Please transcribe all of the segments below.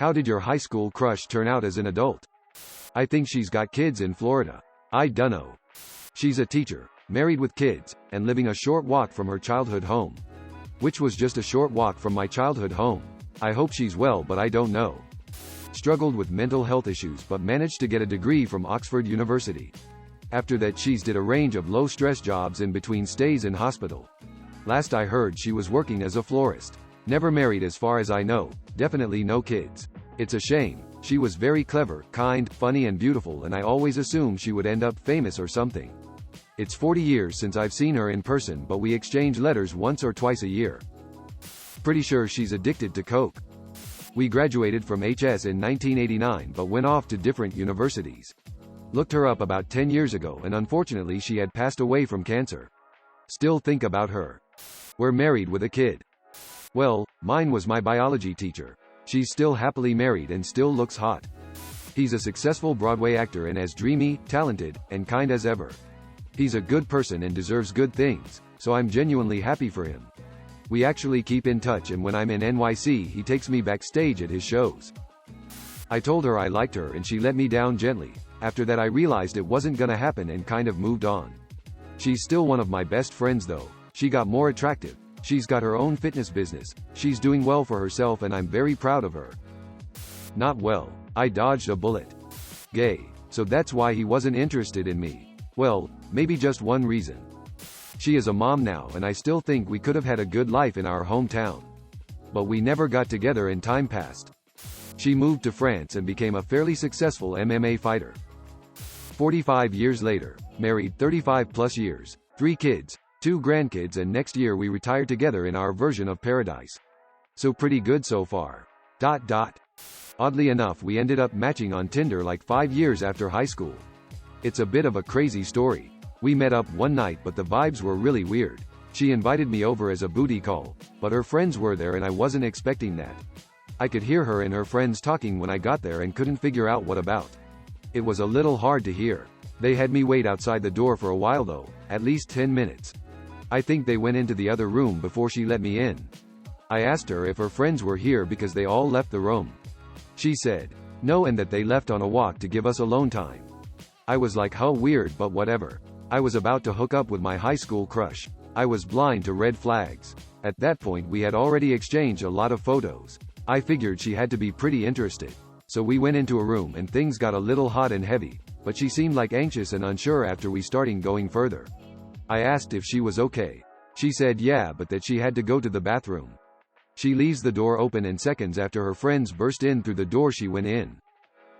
How did your high school crush turn out as an adult? I think she's got kids in Florida. I dunno. She's a teacher, married with kids, and living a short walk from her childhood home. Which was just a short walk from my childhood home. I hope she's well, but I don't know. Struggled with mental health issues but managed to get a degree from Oxford University. After that she's did a range of low-stress jobs in between stays in hospital. Last I heard she was working as a florist. Never married as far as I know, definitely no kids. It's a shame. She was very clever, kind, funny and beautiful, and I always assumed she would end up famous or something. It's 40 years since I've seen her in person, but we exchange letters once or twice a year. Pretty sure she's addicted to coke. We graduated from HS in 1989 but went off to different universities. Looked her up about 10 years ago and unfortunately she had passed away from cancer. Still think about her. We're married with a kid. Well, mine was my biology teacher. She's still happily married and still looks hot. He's a successful Broadway actor and as dreamy, talented, and kind as ever. He's a good person and deserves good things, so I'm genuinely happy for him. We actually keep in touch, and when I'm in NYC he takes me backstage at his shows. I told her I liked her and she let me down gently. After that I realized it wasn't gonna happen and kind of moved on. She's still one of my best friends though. She got more attractive. She's got her own fitness business. She's doing well for herself and I'm very proud of her. Not well. I dodged a bullet. Gay. So that's why he wasn't interested in me. Well, maybe just one reason. She is a mom now and I still think we could have had a good life in our hometown. But we never got together and time passed. She moved to France and became a fairly successful MMA fighter. 45 years later, married 35 plus years, 3 kids, 2 grandkids, and next year we retired together in our version of paradise. So pretty good so far. Oddly enough we ended up matching on Tinder like 5 years after high school. It's a bit of a crazy story. We met up one night but the vibes were really weird. She invited me over as a booty call, but her friends were there and I wasn't expecting that. I could hear her and her friends talking when I got there and couldn't figure out what about. It was a little hard to hear. They had me wait outside the door for a while though, at least 10 minutes. I think they went into the other room before she let me in. I asked her if her friends were here because they all left the room. She said, no, and that they left on a walk to give us alone time. I was like, how weird, but whatever. I was about to hook up with my high school crush. I was blind to red flags. At that point we had already exchanged a lot of photos. I figured she had to be pretty interested. So we went into a room and things got a little hot and heavy, but she seemed like anxious and unsure after we started going further. I asked if she was okay. She said yeah, but that she had to go to the bathroom. She leaves the door open and seconds after her friends burst in through the door she went in.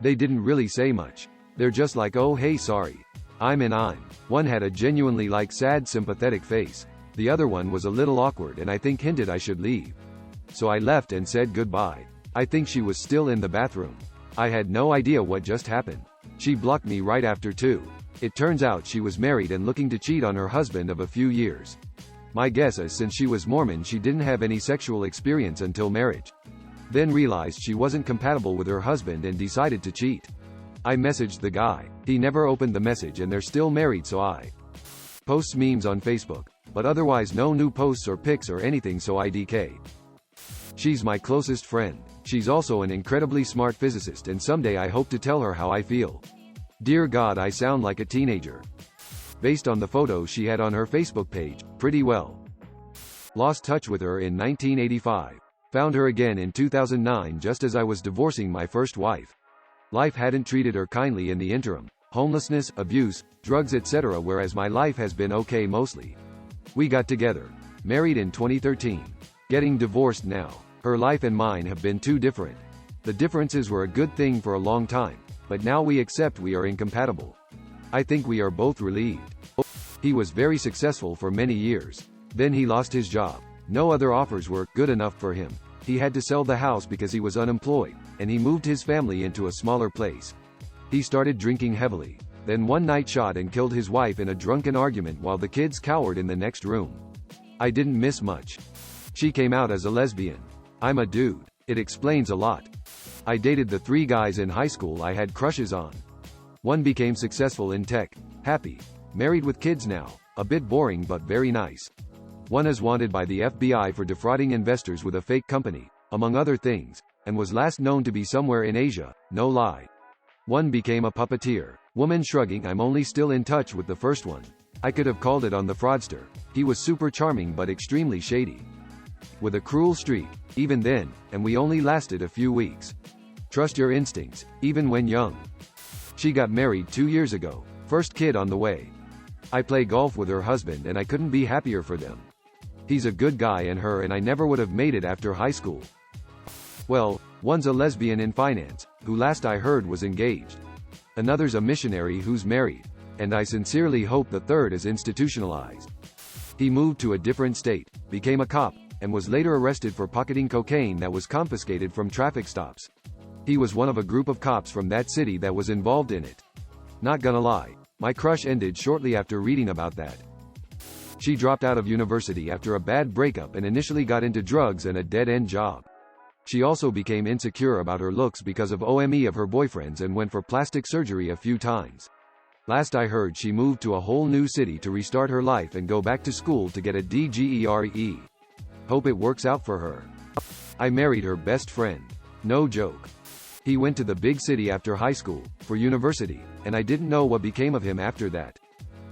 They didn't really say much. They're just like, oh hey sorry. I'm. One had a genuinely like sad sympathetic face. The other one was a little awkward and I think hinted I should leave. So I left and said goodbye. I think she was still in the bathroom. I had no idea what just happened. She blocked me right after too. It turns out she was married and looking to cheat on her husband of a few years. My guess is since she was Mormon she didn't have any sexual experience until marriage. Then realized she wasn't compatible with her husband and decided to cheat. I messaged the guy. He never opened the message and they're still married, so I post memes on Facebook. But otherwise no new posts or pics or anything, so IDK. She's my closest friend. She's also an incredibly smart physicist and someday I hope to tell her how I feel. Dear God, I sound like a teenager. Based on the photo she had on her Facebook page, pretty well. Lost touch with her in 1985. Found her again in 2009 just as I was divorcing my first wife. Life hadn't treated her kindly in the interim. Homelessness, abuse, drugs, etc., whereas my life has been okay mostly. We got together. Married in 2013. Getting divorced now. Her life and mine have been too different. The differences were a good thing for a long time, but now we accept we are incompatible. I think we are both relieved. He was very successful for many years. Then he lost his job. No other offers were good enough for him. He had to sell the house because he was unemployed, and he moved his family into a smaller place. He started drinking heavily, then one night shot and killed his wife in a drunken argument while the kids cowered in the next room. I didn't miss much. She came out as a lesbian. I'm a dude. It explains a lot. I dated the 3 guys in high school I had crushes on. One became successful in tech, happy, married with kids now, a bit boring but very nice. One is wanted by the FBI for defrauding investors with a fake company, among other things. and was last known to be somewhere in Asia, no lie. One became a puppeteer. Woman shrugging, I'm only still in touch with the first one. I could have called it on the fraudster. He was super charming but extremely shady. With a cruel streak, even then, and we only lasted a few weeks. Trust your instincts, even when young. She got married 2 years ago, first kid on the way. I play golf with her husband and I couldn't be happier for them. He's a good guy and her and I never would have made it after high school. Well, one's a lesbian in finance, who last I heard was engaged. Another's a missionary who's married, and I sincerely hope the third is institutionalized. He moved to a different state, became a cop, and was later arrested for pocketing cocaine that was confiscated from traffic stops. He was one of a group of cops from that city that was involved in it. Not gonna lie, my crush ended shortly after reading about that. She dropped out of university after a bad breakup and initially got into drugs and a dead-end job. She also became insecure about her looks because of OME of her boyfriends and went for plastic surgery a few times. Last I heard, she moved to a whole new city to restart her life and go back to school to get a degree. Hope it works out for her. I married her best friend. No joke. He went to the big city after high school, for university, and I didn't know what became of him after that.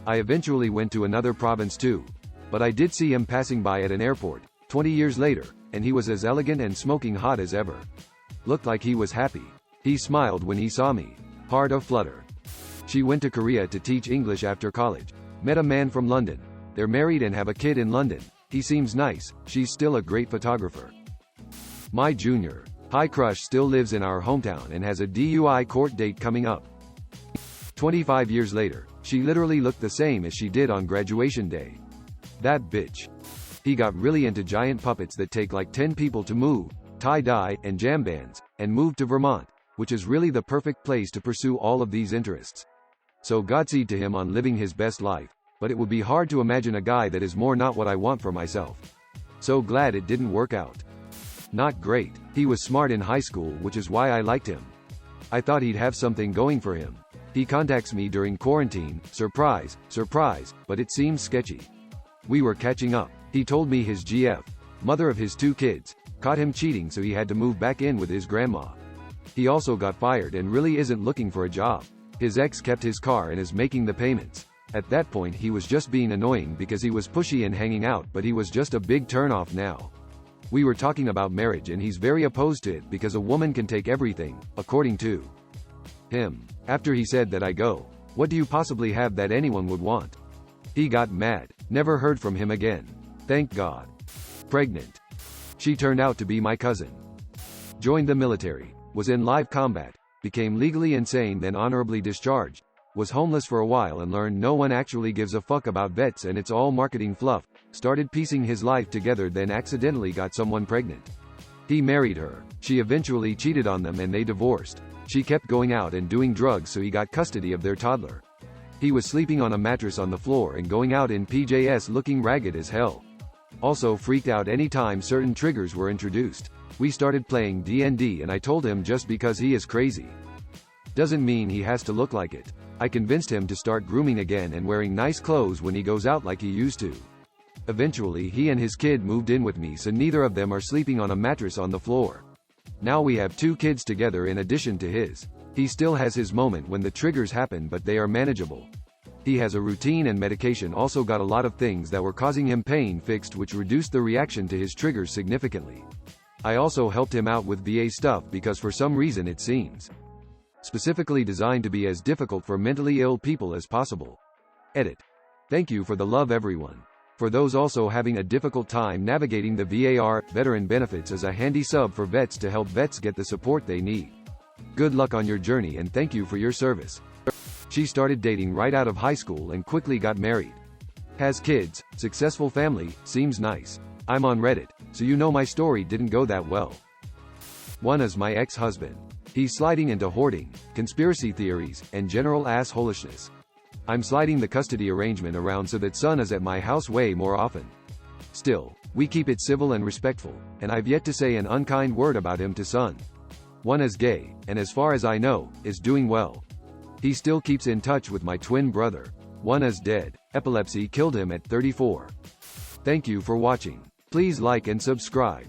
I eventually went to another province too. But I did see him passing by at an airport, 20 years later, and he was as elegant and smoking hot as ever. Looked like he was happy. He smiled when he saw me. Heart aflutter. She went to Korea to teach English after college. Met a man from London. They're married and have a kid in London. He seems nice. She's still a great photographer. My junior high crush still lives in our hometown and has a DUI court date coming up. 25 years later, she literally looked the same as she did on graduation day. That bitch. He got really into giant puppets that take like 10 people to move, tie-dye, and jam bands, and moved to Vermont, which is really the perfect place to pursue all of these interests. So Godspeed to him on living his best life, but it would be hard to imagine a guy that is more not what I want for myself. So glad it didn't work out. Not great. He was smart in high school, which is why I liked him. I thought he'd have something going for him. He contacts me during quarantine, surprise, surprise, but it seems sketchy. We were catching up. He told me his GF, mother of his 2 kids, caught him cheating, so he had to move back in with his grandma. He also got fired and really isn't looking for a job. His ex kept his car and is making the payments. At that point he was just being annoying because he was pushy and hanging out, but he was just a big turnoff now. We were talking about marriage and he's very opposed to it because a woman can take everything, according to him. After he said that, I go, what do you possibly have that anyone would want? He got mad. Never heard from him again. Thank God. Pregnant. She turned out to be my cousin. Joined the military. Was in live combat. Became legally insane, then honorably discharged. Was homeless for a while and learned no one actually gives a fuck about vets and it's all marketing fluff. Started piecing his life together, then accidentally got someone pregnant. He married her. She eventually cheated on them and they divorced. She kept going out and doing drugs, so he got custody of their toddler. He was sleeping on a mattress on the floor and going out in PJs looking ragged as hell. Also freaked out anytime certain triggers were introduced. We started playing D&D and I told him just because he is crazy doesn't mean he has to look like it. I convinced him to start grooming again and wearing nice clothes when he goes out like he used to. Eventually he and his kid moved in with me, so neither of them are sleeping on a mattress on the floor. Now we have 2 kids together in addition to his. He still has his moment when the triggers happen, but they are manageable. He has a routine and medication, also got a lot of things that were causing him pain fixed, which reduced the reaction to his triggers significantly. I also helped him out with VA stuff because for some reason it seems specifically designed to be as difficult for mentally ill people as possible. Edit. Thank you for the love, everyone. For those also having a difficult time navigating the VAR, Veteran Benefits is a handy sub for vets to help vets get the support they need. Good luck on your journey and thank you for your service. She started dating right out of high school and quickly got married. Has kids, successful family, seems nice. I'm on Reddit, so you know my story didn't go that well. One is my ex-husband. He's sliding into hoarding, conspiracy theories, and general assholishness. I'm sliding the custody arrangement around so that son is at my house way more often. Still, we keep it civil and respectful, and I've yet to say an unkind word about him to son. One is gay, and as far as I know, is doing well. He still keeps in touch with my twin brother. One is dead. Epilepsy killed him at 34. Thank you for watching. Please like and subscribe.